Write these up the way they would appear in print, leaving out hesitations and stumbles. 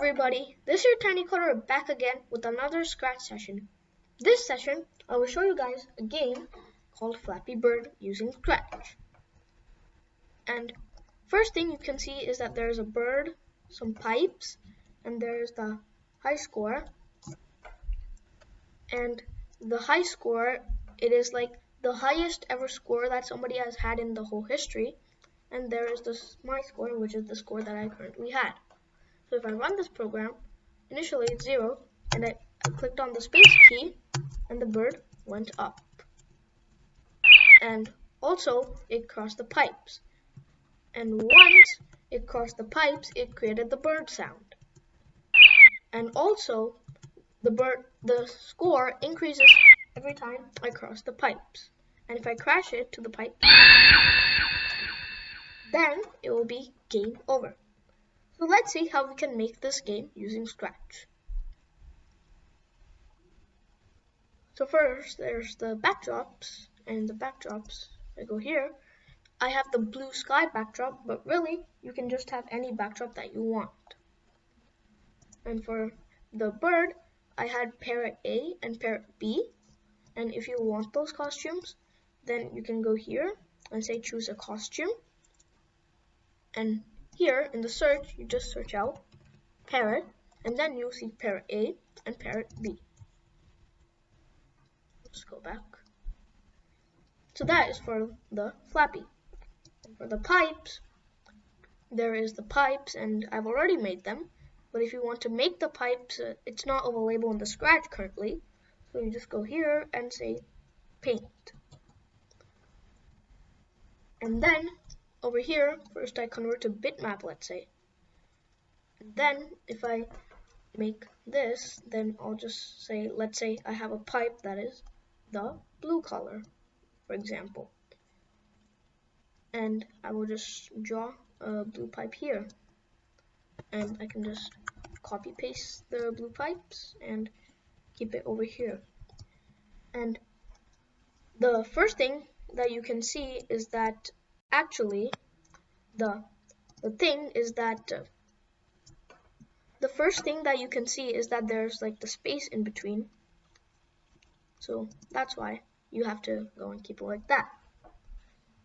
everybody, this is your Tiny Coder back again with another Scratch session. This session, I will show you guys a game called Flappy Bird using Scratch. And first thing you can see is that there's a bird, some pipes, and there's the high score. And the high score, it is like the highest ever score that somebody has had in the whole history. And there is my score, which is the score that I currently had. So if I run this program, initially it's 0, and I clicked on the space key, and the bird went up. And also, it crossed the pipes. And once it crossed the pipes, it created the bird sound. And also, the score increases every time I cross the pipes. And if I crash it to the pipe, then it will be game over. So let's see how we can make this game using Scratch. So first, there's the backdrops, and the backdrops, I go here. I have the blue sky backdrop, but really, you can just have any backdrop that you want. And for the bird, I had Parrot A and Parrot B, and if you want those costumes, then you can go here and say choose a costume. And here in the search, you just search out Parrot, and then you'll see Parrot A and Parrot B. Let's go back. So that is for the Flappy. And for the pipes, there is the pipes, and I've already made them. But if you want to make the pipes, it's not available in the Scratch currently. So you just go here and say paint. And then over here, first I convert to bitmap, let's say. And then if I make this, then I'll just say, let's say I have a pipe that is the blue color, for example. And I will just draw a blue pipe here. And I can just copy paste the blue pipes and keep it over here. And the first thing that you can see is that actually the thing is that the first thing that you can see is that there's like the space in between. So that's why you have to go and keep it like that.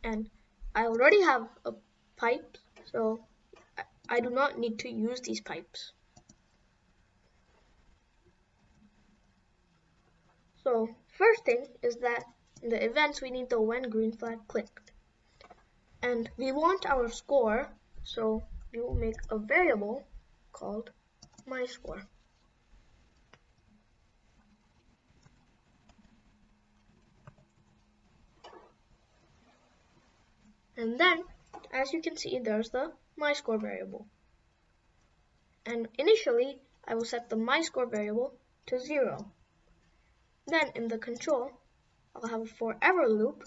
And I already have a pipe, so I do not need to use these pipes. So first thing is that in the events we need the when green flag clicked. And we want our score, so we will make a variable called my score. And then, as you can see, there's the my score variable. And initially, I will set the my score variable to 0. Then in the control, I'll have a forever loop,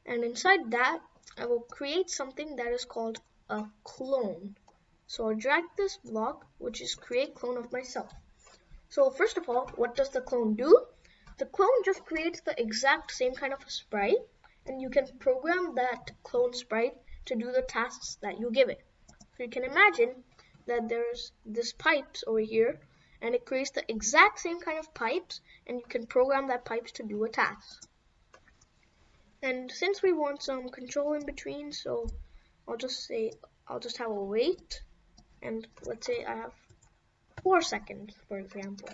and inside that, I will create something that is called a clone. So I'll drag this block, which is create clone of myself. So first of all, what does the clone do? The clone just creates the exact same kind of a sprite, and you can program that clone sprite to do the tasks that you give it. So you can imagine that there's this pipes over here, and it creates the exact same kind of pipes, and you can program that pipes to do a task. And since we want some control in between, so I'll just have a wait, and let's say I have 4 seconds, for example.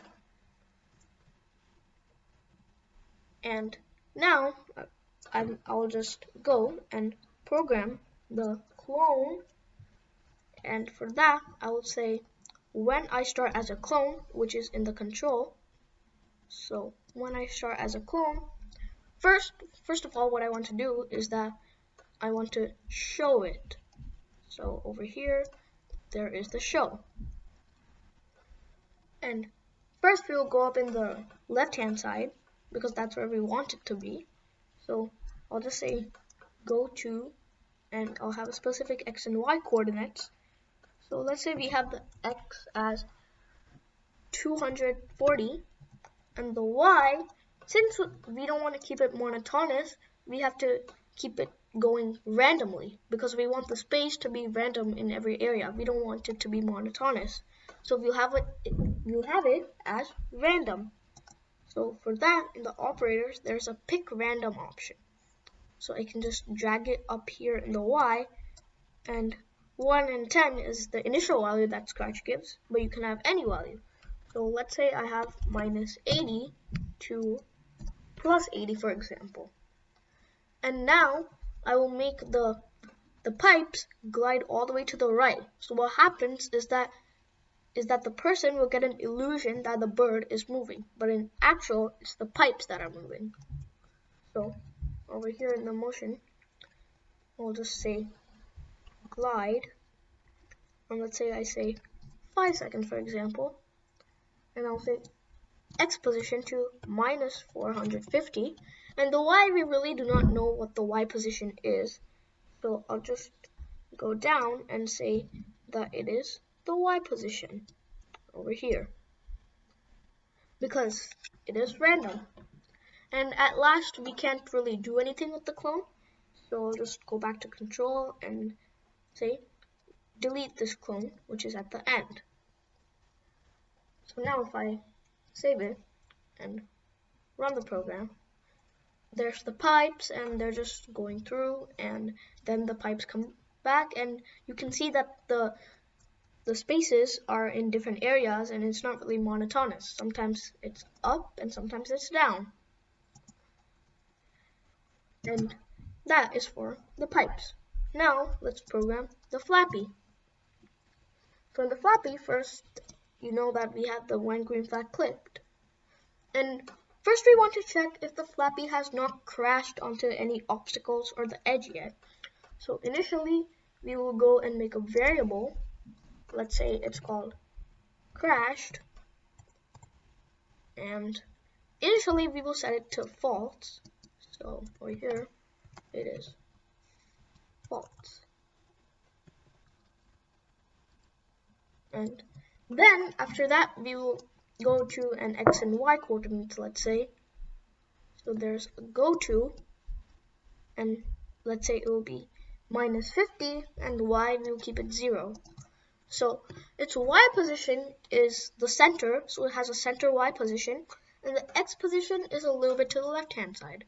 And now I'll just go and program the clone, and for that I will say when I start as a clone, which is in the control. So when I start as a clone, first of all, what I want to do is that I want to show it. So over here there is the show, and first we will go up in the left hand side because that's where we want it to be. So I'll just say go to, and I'll have a specific x and y coordinates. So let's say we have the x as 240, and the y, since we don't want to keep it monotonous, we have to keep it going randomly because we want the space to be random in every area. We don't want it to be monotonous. So we'll have it as random. So for that, in the operators, there's a pick random option. So I can just drag it up here in the Y, and 1 and 10 is the initial value that Scratch gives, but you can have any value. So let's say I have minus 80 to plus 80, for example. And now I will make the pipes glide all the way to the right. So what happens is that the person will get an illusion that the bird is moving, but in actual, it's the pipes that are moving. So over here in the motion, we'll just say glide, and let's say I say 5 seconds, for example, and I'll say X position to minus 450, and the Y, we really do not know what the Y position is, so I'll just go down and say that it is the Y position over here, because it is random. And at last, we can't really do anything with the clone, so I'll just go back to control and say delete this clone, which is at the end. So now if I save it and run the program, there's the pipes, and they're just going through, and then the pipes come back, and you can see that the spaces are in different areas, and it's not really monotonous. Sometimes it's up and sometimes it's down. And that is for the pipes. Now let's program the Flappy. So in the Flappy, first, you know that we have the when green flag clicked. And first we want to check if the Flappy has not crashed onto any obstacles or the edge yet. So initially, we will go and make a variable. Let's say it's called crashed. And initially, we will set it to false. So right here, it is false. And then after that, we will go to an X and Y coordinates, let's say. So there's a go to, and let's say it will be minus 50, and Y we will keep it 0. So its Y position is the center, so it has a center Y position, and the X position is a little bit to the left hand side.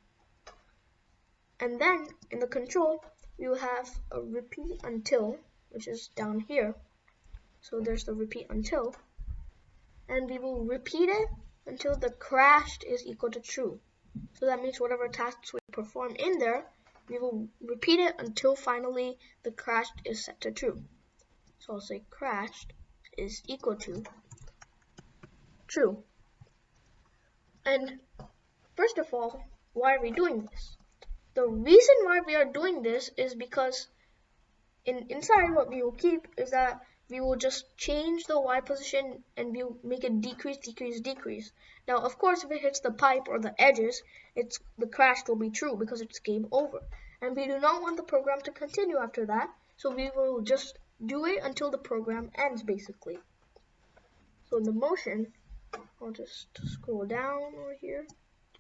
And then in the control, we will have a repeat until, which is down here. So there's the repeat until, and we will repeat it until the crashed is equal to true. So that means whatever tasks we perform in there, we will repeat it until finally the crashed is set to true. So I'll say crashed is equal to true. And first of all, why are we doing this? The reason why we are doing this is because inside what we will keep is that we will just change the Y position and we'll make it decrease, decrease, decrease. Now, of course, if it hits the pipe or the edges, the crash will be true because it's game over. And we do not want the program to continue after that, so we will just do it until the program ends, basically. So in the motion, I'll just scroll down over here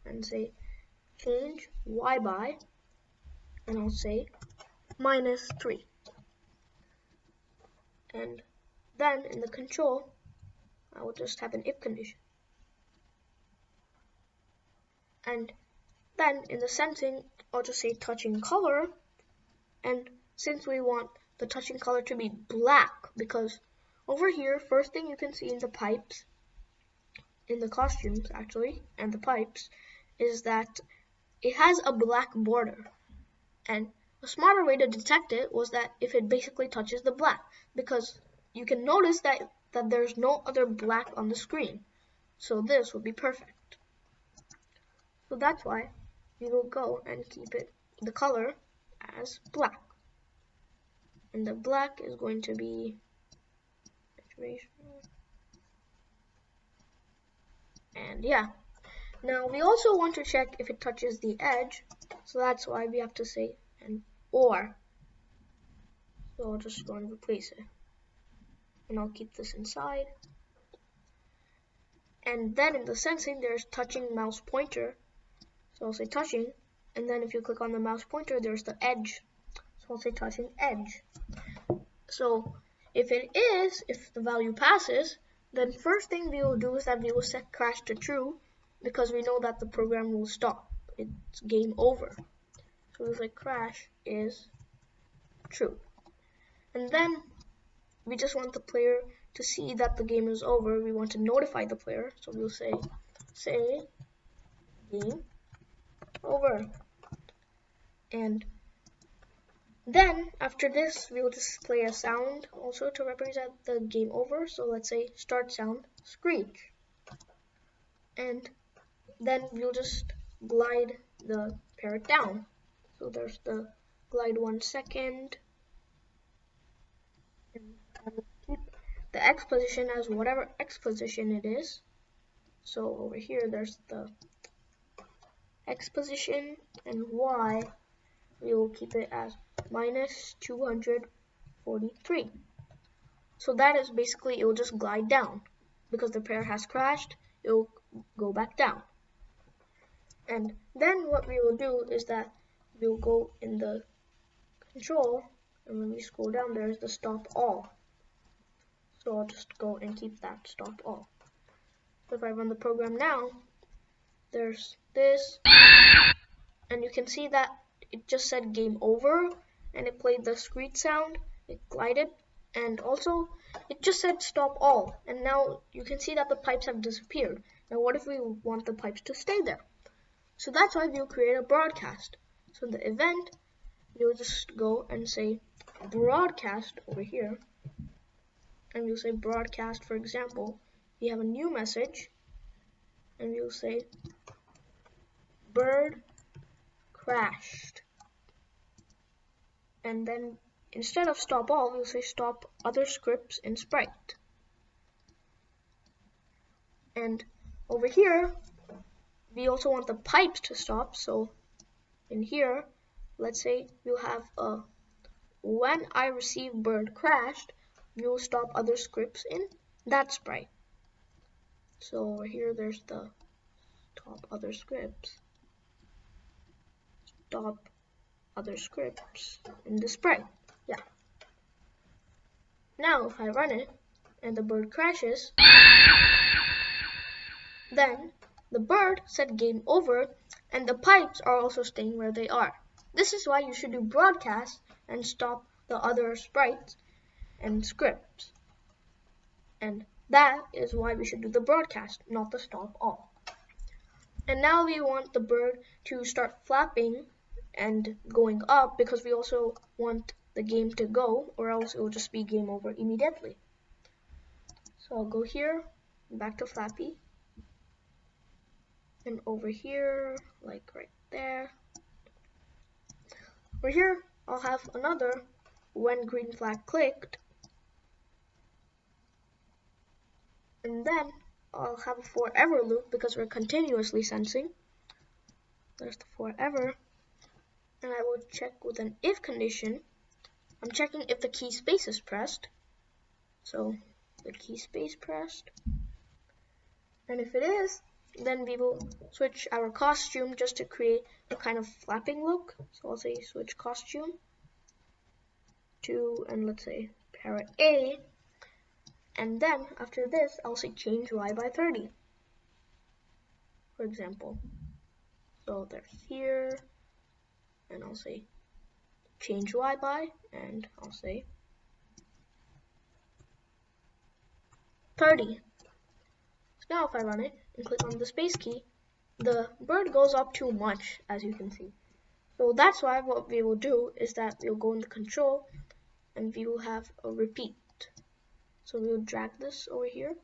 and say change Y by, and I'll say minus 3. And then in the control, I will just have an if condition. And then in the sensing, I'll just say touching color. And since we want the touching color to be black, because over here, first thing you can see in the pipes, in the costumes actually, and the pipes, is that it has a black border. And a smarter way to detect it was that if it basically touches the black, because you can notice that there's no other black on the screen. So this would be perfect. So that's why we will go and keep the color as black. And the black is going to be and yeah. Now we also want to check if it touches the edge, so that's why we have to say an or. So I'll just go and replace it. And I'll keep this inside. And then in the sensing, there's touching mouse pointer. So I'll say touching, and then if you click on the mouse pointer, there's the edge. So I'll say touching edge. So if the value passes, then first thing we will do is that we will set crash to true, because we know that the program will stop. It's game over. So we'll say crash is true. And then we just want the player to see that the game is over. We want to notify the player. So we'll say game over. And then after this, we will display a sound also to represent the game over. So let's say start sound screech. And then we'll just glide the parrot down. So there's the glide 1 second. And I will keep the X position as whatever X position it is. So over here there's the X position, and Y we will keep it as minus 243. So that is basically, it will just glide down. Because the pair has crashed, it will go back down. And then what we will do is that we'll go in the control, and when we scroll down, there's the stop all. So I'll just go and keep that stop all. So if I run the program now, there's this, and you can see that it just said game over, and it played the screech sound, it glided, and also it just said stop all, and now you can see that the pipes have disappeared. Now what if we want the pipes to stay there? So that's why we'll create a broadcast. So in the event, you'll just go and say broadcast over here, and we'll say broadcast, for example, we have a new message, and we'll say bird crashed. And then instead of stop all, we'll say stop other scripts in Sprite. And over here, we also want the pipes to stop. So in here, let's say we'll have a when I receive bird crashed, we will stop other scripts in that sprite. So over here, there's the stop other scripts. Stop other scripts in the sprite. Yeah. Now if I run it and the bird crashes, then the bird said game over, and the pipes are also staying where they are. This is why you should do broadcast and stop the other sprites and scripts. And that is why we should do the broadcast, not the stop all. And now we want the bird to start flapping and going up, because we also want the game to go, or else it will just be game over immediately. So I'll go here, back to Flappy, and over here, like right there. Over here, I'll have another when green flag clicked, and then I'll have a forever loop because we're continuously sensing. There's the forever, and I will check with an if condition. I'm checking if the key space is pressed. So the key space pressed, and if it is, then we will switch our costume just to create a kind of flapping look. So I'll say switch costume to, and let's say parrot A, and then after this I'll say change Y by 30, for example. So there's here, and I'll say change Y by, and I'll say 30. So now if I run it and click on the space key, the bird goes up too much, as you can see. So that's why what we will do is that we'll go in the control and we will have a repeat. So we'll drag this over here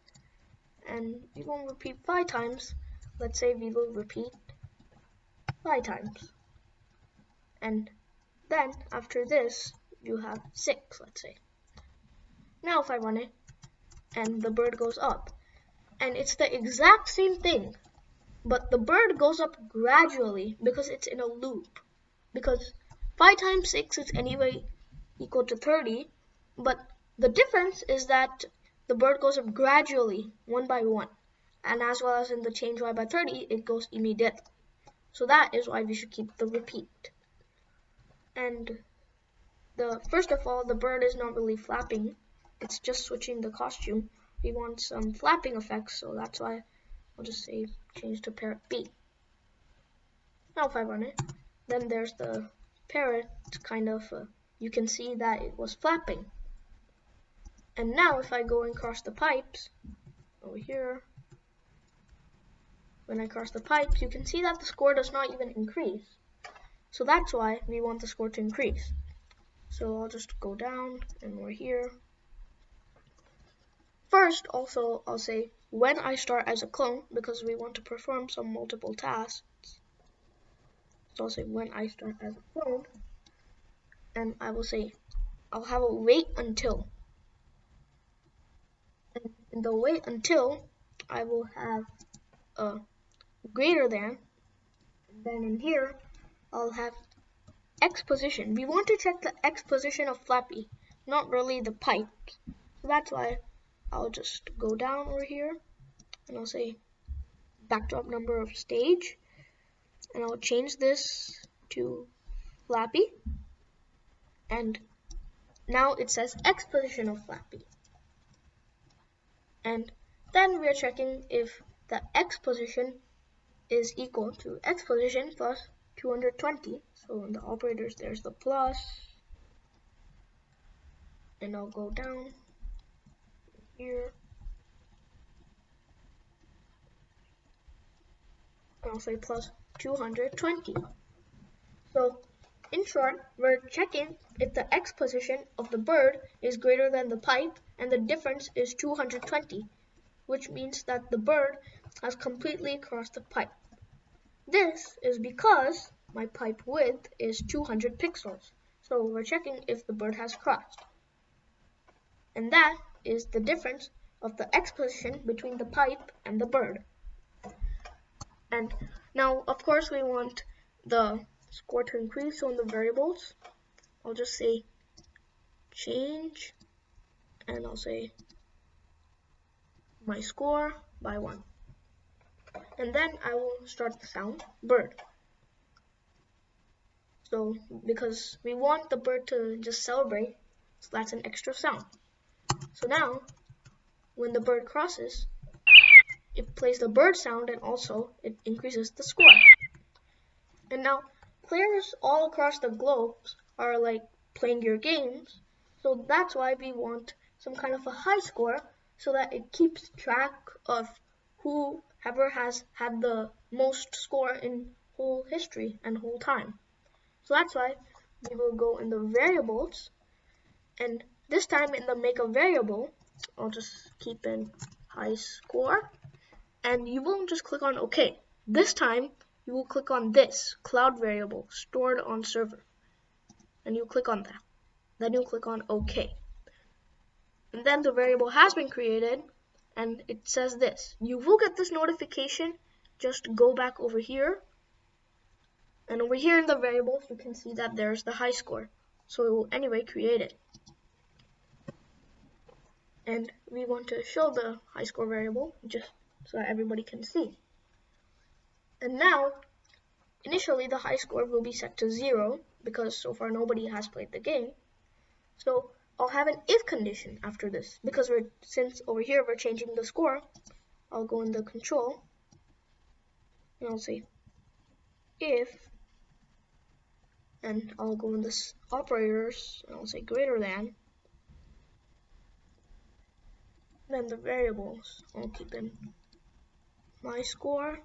and we won't repeat 5 times. Let's say we will repeat 5 times. And then after this, you have 6, let's say. Now if I run it and the bird goes up, and it's the exact same thing, but the bird goes up gradually because it's in a loop. Because 5 times 6 is anyway equal to 30, but the difference is that the bird goes up gradually, 1 by 1. And as well as in the change Y by 30, it goes immediately. So that is why we should keep the repeat. And first of all, the bird is not really flapping. It's just switching the costume. we want some flapping effects, so that's why I'll just say change to parrot B. Now if I run it, then there's the parrot kind of, you can see that it was flapping. And now if I go and cross the pipes, over here, when I cross the pipes, you can see that the score does not even increase. So that's why we want the score to increase. So I'll just go down and we're here. First, also, I'll say when I start as a clone, because we want to perform some multiple tasks. So I'll say when I start as a clone, and I will say I'll have a wait until. And in the wait until, I will have a greater than. And then in here, I'll have X position. We want to check the X position of Flappy, not really the pipes. So that's why I'll just go down over here and I'll say backdrop number of stage, and I'll change this to Flappy, and now it says X position of Flappy. And then we're checking if the X position is equal to X position plus 220. So in the operators there's the plus, and I'll go down here. I'll say plus 220. So in short, we're checking if the X position of the bird is greater than the pipe, and the difference is 220, which means that the bird has completely crossed the pipe. This is because my pipe width is 200 pixels. So we're checking if the bird has crossed. And that is the difference of the X position between the pipe and the bird. And now, of course, we want the score to increase. So in the variables, I'll just say change, and I'll say my score by 1. And then I will start the sound bird. So because we want the bird to just celebrate, so that's an extra sound. So now, when the bird crosses, it plays the bird sound, and also it increases the score. And now, players all across the globe are like playing your games, so that's why we want some kind of a high score, so that it keeps track of whoever has had the most score in whole history and whole time. So that's why we will go in the variables, and this time in the make a variable, I'll just keep in high score, and you won't just click on OK. This time you will click on this cloud variable stored on server, and you click on that. Then you click on OK, and then the variable has been created, and it says this. You will get this notification. Just go back over here, and over here in the variables you can see that there's the high score, so it will anyway create it. And we want to show the high score variable just so that everybody can see. And now, initially the high score will be set to 0 because so far nobody has played the game. So I'll have an if condition after this, because since over here we're changing the score. I'll go in the control and I'll say if, and I'll go in this operators and I'll say greater than. Then the variables, I'll keep in my score,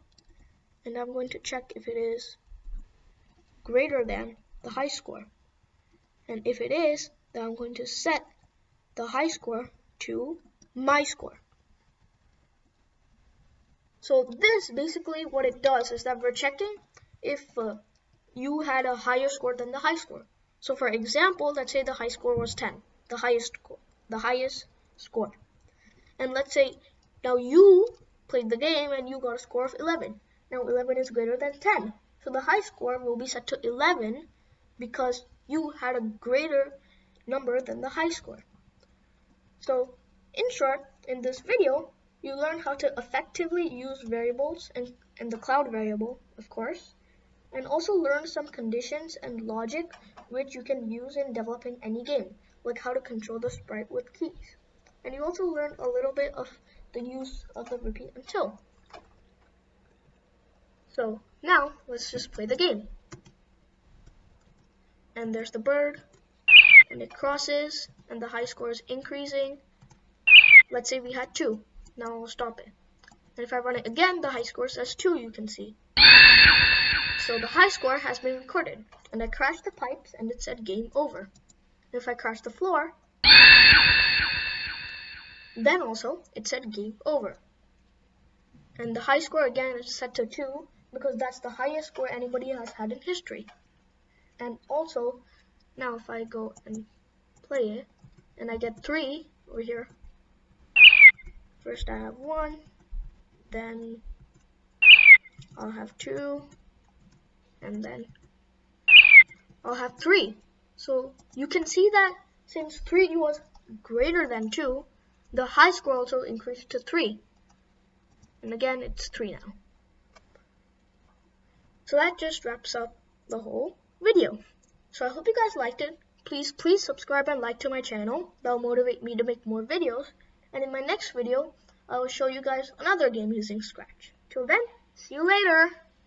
and I'm going to check if it is greater than the high score. And if it is, then I'm going to set the high score to my score. So this basically what it does is that we're checking if you had a higher score than the high score. So for example, let's say the high score was 10, the highest score. And let's say now you played the game and you got a score of 11. Now 11 is greater than 10. So the high score will be set to 11 because you had a greater number than the high score. So in short, in this video, you learn how to effectively use variables and the cloud variable, of course, and also learn some conditions and logic which you can use in developing any game, like how to control the sprite with keys. and you also learn a little bit of the use of the repeat until. So now let's just play the game. And there's the bird, and it crosses, and the high score is increasing. Let's say we had 2. Now I'll stop it. And if I run it again, the high score says 2, you can see. So the high score has been recorded. And I crashed the pipes, and it said game over. And if I crash the floor, then also it said game over. And the high score again is set to 2 because that's the highest score anybody has had in history. And also, now if I go and play it, and I get 3 over here, first I have 1, then I'll have 2, and then I'll have 3. So you can see that since 3 was greater than 2, the high score also increased to 3. And again, it's 3 now. So that just wraps up the whole video. So I hope you guys liked it. Please subscribe and like to my channel. That'll motivate me to make more videos. And in my next video, I will show you guys another game using Scratch. Till then, see you later.